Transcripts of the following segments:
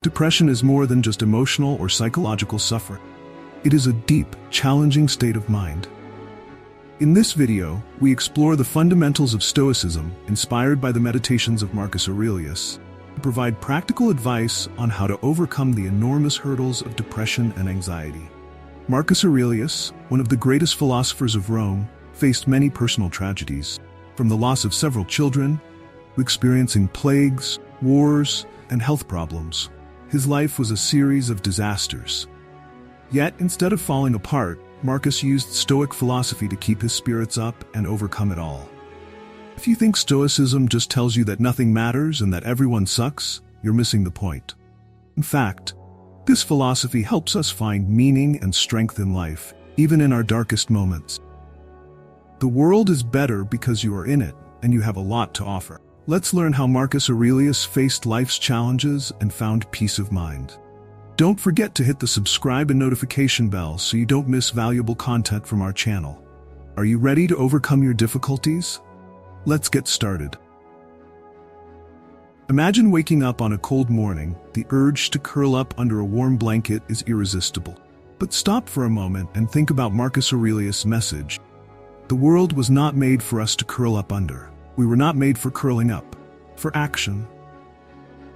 Depression is more than just emotional or psychological suffering. It is a deep, challenging state of mind. In this video, we explore the fundamentals of Stoicism, inspired by the meditations of Marcus Aurelius, to provide practical advice on how to overcome the enormous hurdles of depression and anxiety. Marcus Aurelius, one of the greatest philosophers of Rome, faced many personal tragedies, from the loss of several children, to experiencing plagues, wars, and health problems. His life was a series of disasters. Yet, instead of falling apart, Marcus used Stoic philosophy to keep his spirits up and overcome it all. If you think Stoicism just tells you that nothing matters and that everyone sucks, you're missing the point. In fact, this philosophy helps us find meaning and strength in life, even in our darkest moments. The world is better because you are in it, and you have a lot to offer. Let's learn how Marcus Aurelius faced life's challenges and found peace of mind. Don't forget to hit the subscribe and notification bell so you don't miss valuable content from our channel. Are you ready to overcome your difficulties? Let's get started. Imagine waking up on a cold morning. The urge to curl up under a warm blanket is irresistible. But stop for a moment and think about Marcus Aurelius' message. The world was not made for us to curl up under. We were not made for curling up, for action.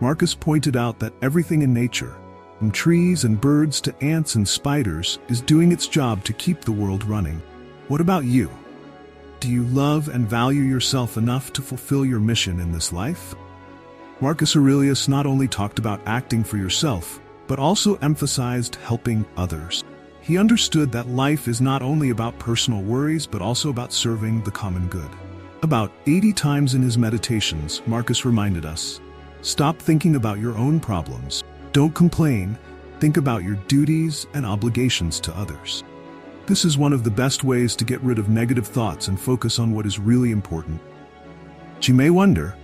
Marcus pointed out that everything in nature, from trees and birds to ants and spiders, is doing its job to keep the world running. What about you? Do you love and value yourself enough to fulfill your mission in this life? Marcus Aurelius not only talked about acting for yourself, but also emphasized helping others. He understood that life is not only about personal worries, but also about serving the common good. About 80 times in his meditations, Marcus reminded us, stop thinking about your own problems. Don't complain. Think about your duties and obligations to others. This is one of the best ways to get rid of negative thoughts and focus on what is really important. You may wonder,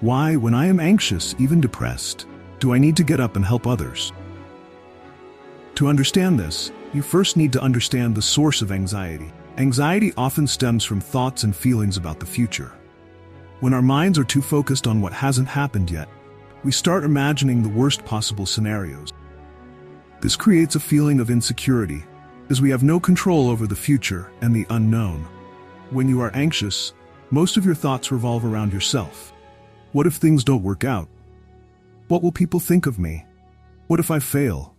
why, when I am anxious, even depressed, do I need to get up and help others? To understand this, you first need to understand the source of anxiety. Anxiety often stems from thoughts and feelings about the future. When our minds are too focused on what hasn't happened yet, we start imagining the worst possible scenarios. This creates a feeling of insecurity, as we have no control over the future and the unknown. When you are anxious, most of your thoughts revolve around yourself. What if things don't work out? What will people think of me? What if I fail?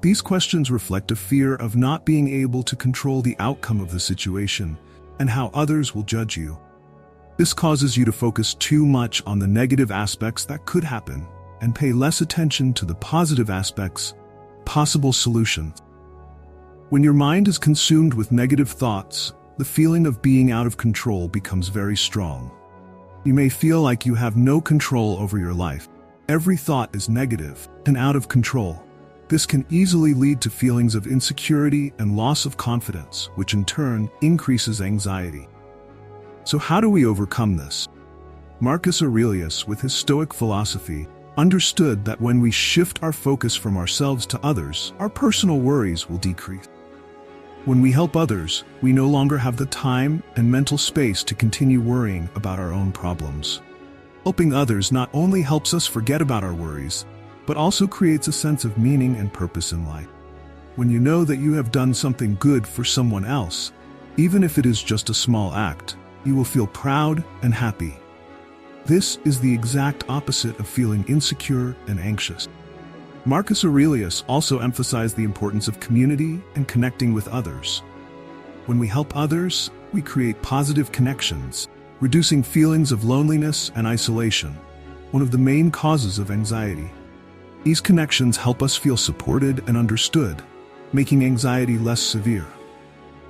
These questions reflect a fear of not being able to control the outcome of the situation and how others will judge you. This causes you to focus too much on the negative aspects that could happen and pay less attention to the positive aspects, possible solutions. When your mind is consumed with negative thoughts, the feeling of being out of control becomes very strong. You may feel like you have no control over your life. Every thought is negative and out of control. This can easily lead to feelings of insecurity and loss of confidence, which in turn increases anxiety. So how do we overcome this? Marcus Aurelius, with his Stoic philosophy, understood that when we shift our focus from ourselves to others, our personal worries will decrease. When we help others, we no longer have the time and mental space to continue worrying about our own problems. Helping others not only helps us forget about our worries, but also creates a sense of meaning and purpose in life. When you know that you have done something good for someone else, even if it is just a small act, you will feel proud and happy. This is the exact opposite of feeling insecure and anxious. Marcus Aurelius also emphasized the importance of community and connecting with others. When we help others, we create positive connections, reducing feelings of loneliness and isolation, one of the main causes of anxiety. These connections help us feel supported and understood, making anxiety less severe.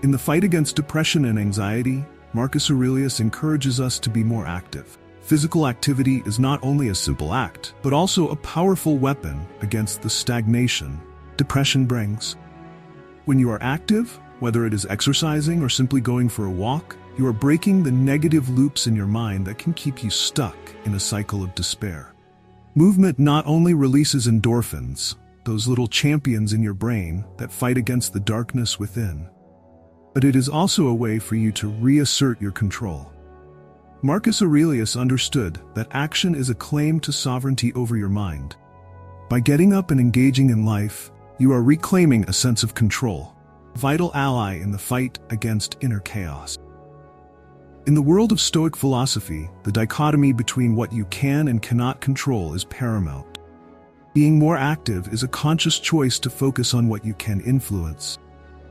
In the fight against depression and anxiety, Marcus Aurelius encourages us to be more active. Physical activity is not only a simple act, but also a powerful weapon against the stagnation depression brings. When you are active, whether it is exercising or simply going for a walk, you are breaking the negative loops in your mind that can keep you stuck in a cycle of despair. Movement not only releases endorphins, those little champions in your brain that fight against the darkness within, but it is also a way for you to reassert your control. Marcus Aurelius understood that action is a claim to sovereignty over your mind. By getting up and engaging in life, you are reclaiming a sense of control, a vital ally in the fight against inner chaos. In the world of Stoic philosophy, the dichotomy between what you can and cannot control is paramount. Being more active is a conscious choice to focus on what you can influence.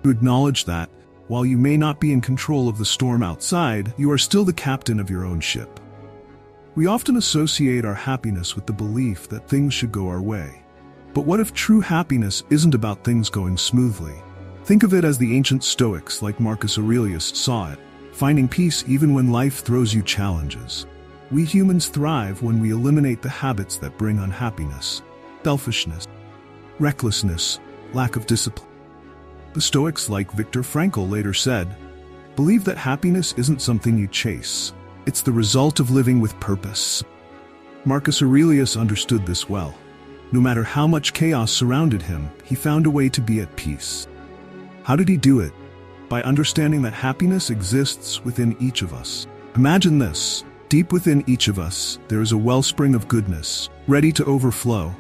To acknowledge that, while you may not be in control of the storm outside, you are still the captain of your own ship. We often associate our happiness with the belief that things should go our way. But what if true happiness isn't about things going smoothly? Think of it as the ancient Stoics like Marcus Aurelius saw it, finding peace even when life throws you challenges. We humans thrive when we eliminate the habits that bring unhappiness, selfishness, recklessness, lack of discipline. The Stoics, like Viktor Frankl later said, believe that happiness isn't something you chase. It's the result of living with purpose. Marcus Aurelius understood this well. No matter how much chaos surrounded him, he found a way to be at peace. How did he do it? By understanding that happiness exists within each of us. Imagine this. Deep within each of us, there is a wellspring of goodness, ready to overflow.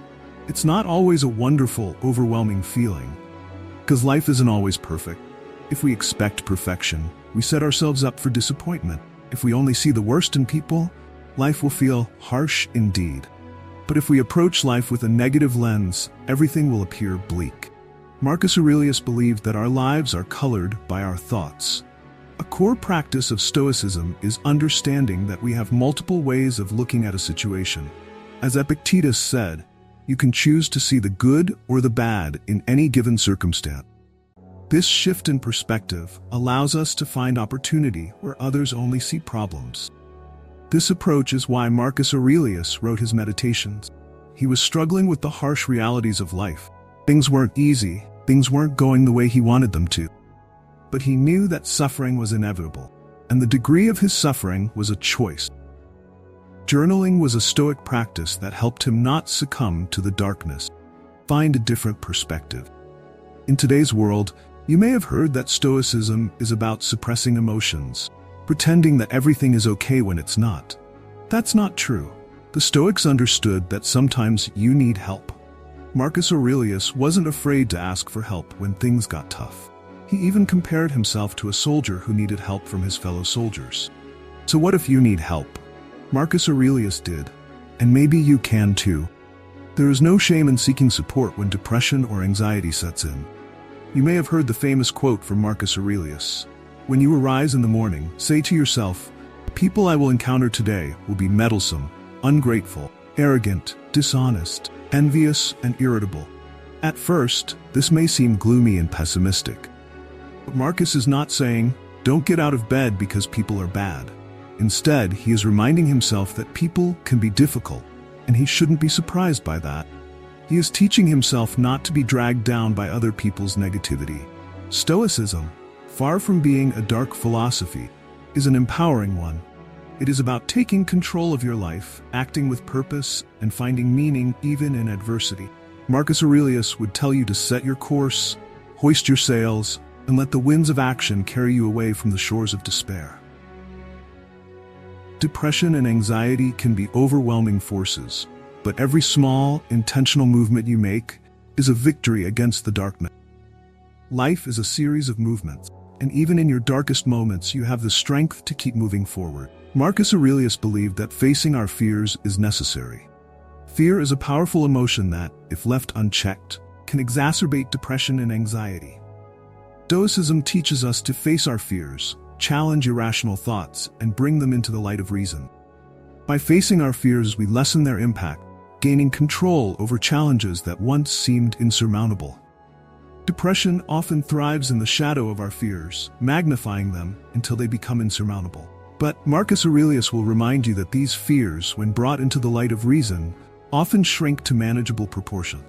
It's not always a wonderful, overwhelming feeling, because life isn't always perfect. If we expect perfection, we set ourselves up for disappointment. If we only see the worst in people, life will feel harsh indeed. But if we approach life with a negative lens, everything will appear bleak. Marcus Aurelius believed that our lives are colored by our thoughts. A core practice of Stoicism is understanding that we have multiple ways of looking at a situation. As Epictetus said, you can choose to see the good or the bad in any given circumstance. This shift in perspective allows us to find opportunity where others only see problems. This approach is why Marcus Aurelius wrote his Meditations. He was struggling with the harsh realities of life. Things weren't easy, things weren't going the way he wanted them to. But he knew that suffering was inevitable, and the degree of his suffering was a choice. Journaling was a Stoic practice that helped him not succumb to the darkness, find a different perspective. In today's world, you may have heard that Stoicism is about suppressing emotions, pretending that everything is okay when it's not. That's not true. The Stoics understood that sometimes you need help. Marcus Aurelius wasn't afraid to ask for help when things got tough. He even compared himself to a soldier who needed help from his fellow soldiers. So what if you need help? Marcus Aurelius did, and maybe you can too. There is no shame in seeking support when depression or anxiety sets in. You may have heard the famous quote from Marcus Aurelius. When you arise in the morning, say to yourself, "The people I will encounter today will be meddlesome, ungrateful, arrogant, dishonest, envious, and irritable." At first, this may seem gloomy and pessimistic. But Marcus is not saying, don't get out of bed because people are bad. Instead, he is reminding himself that people can be difficult, and he shouldn't be surprised by that. He is teaching himself not to be dragged down by other people's negativity. Stoicism, far from being a dark philosophy, is an empowering one. It is about taking control of your life, acting with purpose, and finding meaning even in adversity. Marcus Aurelius would tell you to set your course, hoist your sails, and let the winds of action carry you away from the shores of despair. Depression and anxiety can be overwhelming forces, but every small, intentional movement you make is a victory against the darkness. Life is a series of movements, and even in your darkest moments, you have the strength to keep moving forward. Marcus Aurelius believed that facing our fears is necessary. Fear is a powerful emotion that, if left unchecked, can exacerbate depression and anxiety. Stoicism teaches us to face our fears, challenge irrational thoughts, and bring them into the light of reason. By facing our fears, we lessen their impact, gaining control over challenges that once seemed insurmountable. Depression often thrives in the shadow of our fears, magnifying them until they become insurmountable. But Marcus Aurelius will remind you that these fears, when brought into the light of reason, often shrink to manageable proportion.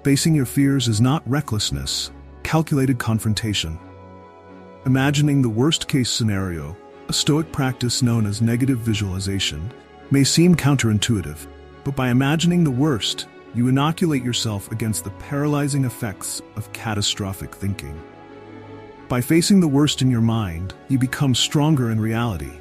Facing your fears is not recklessness, calculated confrontation. Imagining the worst-case scenario, a Stoic practice known as negative visualization, may seem counterintuitive, but by imagining the worst, you inoculate yourself against the paralyzing effects of catastrophic thinking. By facing the worst in your mind, you become stronger in reality.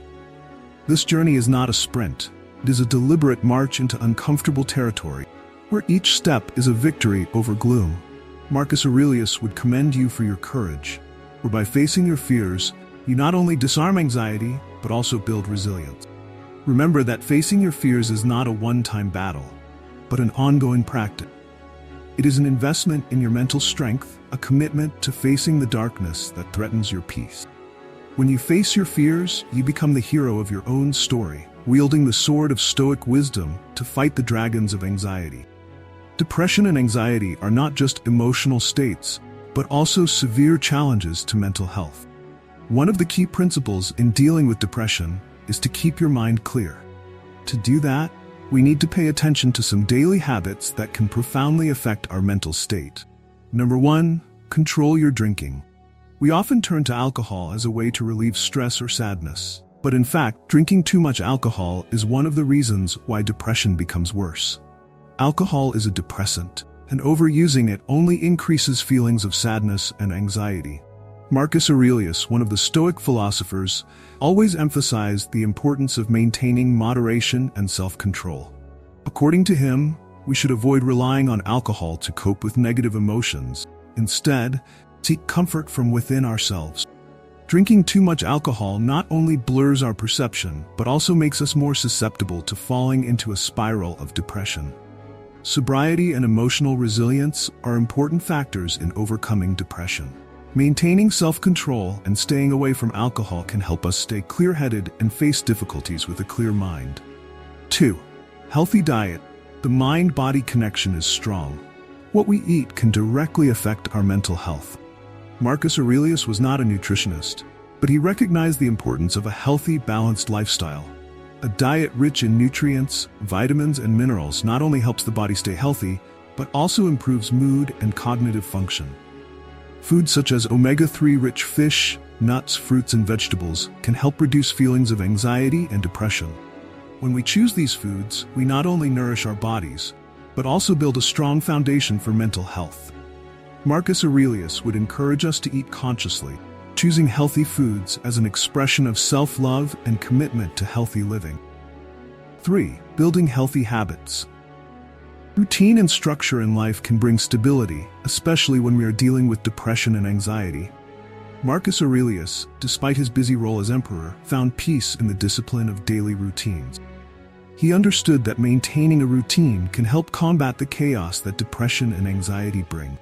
This journey is not a sprint. It is a deliberate march into uncomfortable territory, where each step is a victory over gloom. Marcus Aurelius would commend you for your courage, where by facing your fears, you not only disarm anxiety, but also build resilience. Remember that facing your fears is not a one-time battle, but an ongoing practice. It is an investment in your mental strength, a commitment to facing the darkness that threatens your peace. When you face your fears, you become the hero of your own story, wielding the sword of Stoic wisdom to fight the dragons of anxiety. Depression and anxiety are not just emotional states, but also severe challenges to mental health. One of the key principles in dealing with depression is to keep your mind clear. To do that, we need to pay attention to some daily habits that can profoundly affect our mental state. Number 1, control your drinking. We often turn to alcohol as a way to relieve stress or sadness, but in fact, drinking too much alcohol is one of the reasons why depression becomes worse. Alcohol is a depressant, and overusing it only increases feelings of sadness and anxiety. Marcus Aurelius, one of the Stoic philosophers, always emphasized the importance of maintaining moderation and self-control. According to him, we should avoid relying on alcohol to cope with negative emotions. Instead, seek comfort from within ourselves. Drinking too much alcohol not only blurs our perception, but also makes us more susceptible to falling into a spiral of depression. Sobriety and emotional resilience are important factors in overcoming depression. Maintaining self-control and staying away from alcohol can help us stay clear-headed and face difficulties with a clear mind. 2. Healthy diet. The mind-body connection is strong. What we eat can directly affect our mental health. Marcus Aurelius was not a nutritionist, but he recognized the importance of a healthy, balanced lifestyle. A diet rich in nutrients, vitamins, and minerals not only helps the body stay healthy, but also improves mood and cognitive function. Foods such as omega-3 rich fish, nuts, fruits, and vegetables can help reduce feelings of anxiety and depression. When we choose these foods, we not only nourish our bodies, but also build a strong foundation for mental health. Marcus Aurelius would encourage us to eat consciously, choosing healthy foods as an expression of self-love and commitment to healthy living. 3. Building healthy habits. Routine and structure in life can bring stability, especially when we are dealing with depression and anxiety. Marcus Aurelius, despite his busy role as emperor, found peace in the discipline of daily routines. He understood that maintaining a routine can help combat the chaos that depression and anxiety bring.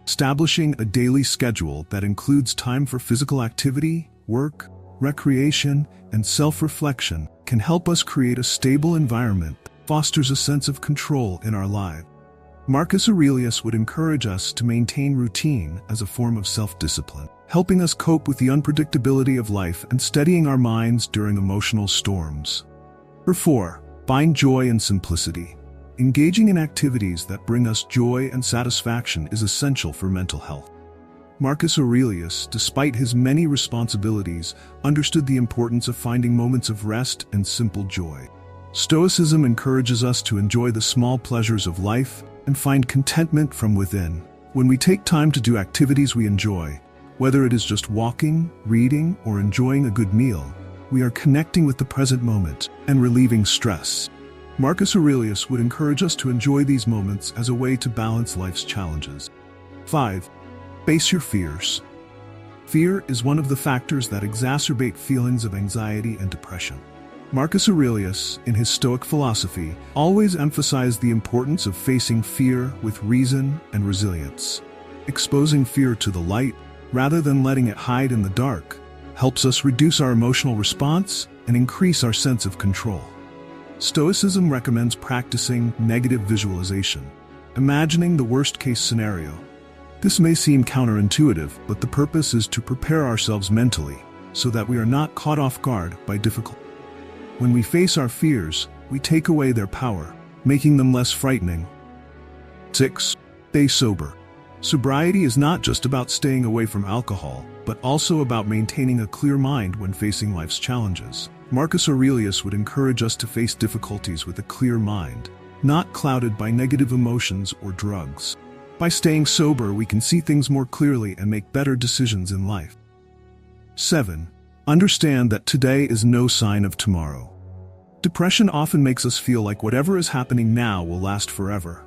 Establishing a daily schedule that includes time for physical activity, work, recreation, and self-reflection can help us create a stable environment that fosters a sense of control in our lives. Marcus Aurelius would encourage us to maintain routine as a form of self-discipline, helping us cope with the unpredictability of life and steadying our minds during emotional storms. Number 4. Find joy in simplicity. Engaging in activities that bring us joy and satisfaction is essential for mental health. Marcus Aurelius, despite his many responsibilities, understood the importance of finding moments of rest and simple joy. Stoicism encourages us to enjoy the small pleasures of life and find contentment from within. When we take time to do activities we enjoy, whether it is just walking, reading, or enjoying a good meal, we are connecting with the present moment and relieving stress. Marcus Aurelius would encourage us to enjoy these moments as a way to balance life's challenges. 5. Face your fears. Fear is one of the factors that exacerbate feelings of anxiety and depression. Marcus Aurelius, in his Stoic philosophy, always emphasized the importance of facing fear with reason and resilience. Exposing fear to the light, rather than letting it hide in the dark, helps us reduce our emotional response and increase our sense of control. Stoicism recommends practicing negative visualization, imagining the worst-case scenario. This may seem counterintuitive, but the purpose is to prepare ourselves mentally so that we are not caught off guard by difficulty. When we face our fears, we take away their power, making them less frightening. 6. Stay sober. Sobriety is not just about staying away from alcohol, but also about maintaining a clear mind when facing life's challenges. Marcus Aurelius would encourage us to face difficulties with a clear mind, not clouded by negative emotions or drugs. By staying sober, we can see things more clearly and make better decisions in life. 7. Understand that today is no sign of tomorrow. Depression often makes us feel like whatever is happening now will last forever.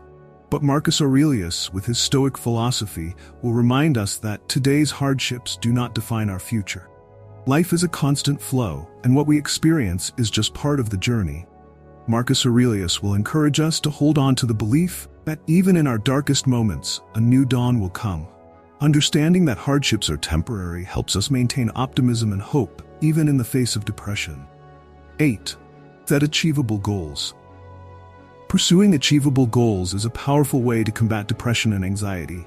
But Marcus Aurelius, with his Stoic philosophy, will remind us that today's hardships do not define our future. Life is a constant flow, and what we experience is just part of the journey. Marcus Aurelius will encourage us to hold on to the belief that even in our darkest moments, a new dawn will come. Understanding that hardships are temporary helps us maintain optimism and hope, even in the face of depression. 8. Set achievable goals. Pursuing achievable goals is a powerful way to combat depression and anxiety.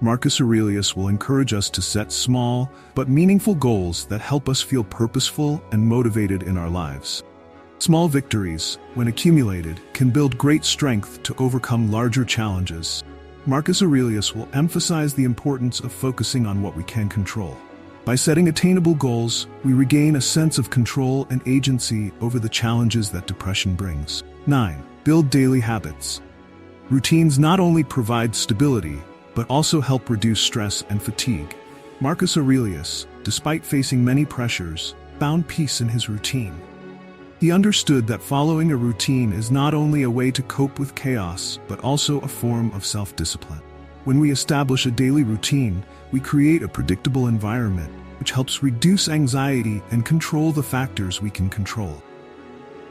Marcus Aurelius will encourage us to set small but meaningful goals that help us feel purposeful and motivated in our lives. Small victories, when accumulated, can build great strength to overcome larger challenges. Marcus Aurelius will emphasize the importance of focusing on what we can control. By setting attainable goals, we regain a sense of control and agency over the challenges that depression brings. 9. Build daily habits. Routines not only provide stability, but also help reduce stress and fatigue. Marcus Aurelius, despite facing many pressures, found peace in his routine. He understood that following a routine is not only a way to cope with chaos, but also a form of self-discipline. When we establish a daily routine, we create a predictable environment, which helps reduce anxiety and control the factors we can control.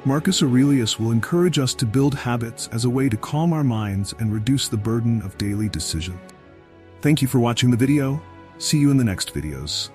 Marcus Aurelius will encourage us to build habits as a way to calm our minds and reduce the burden of daily decisions. Thank you for watching the video. See you in the next videos.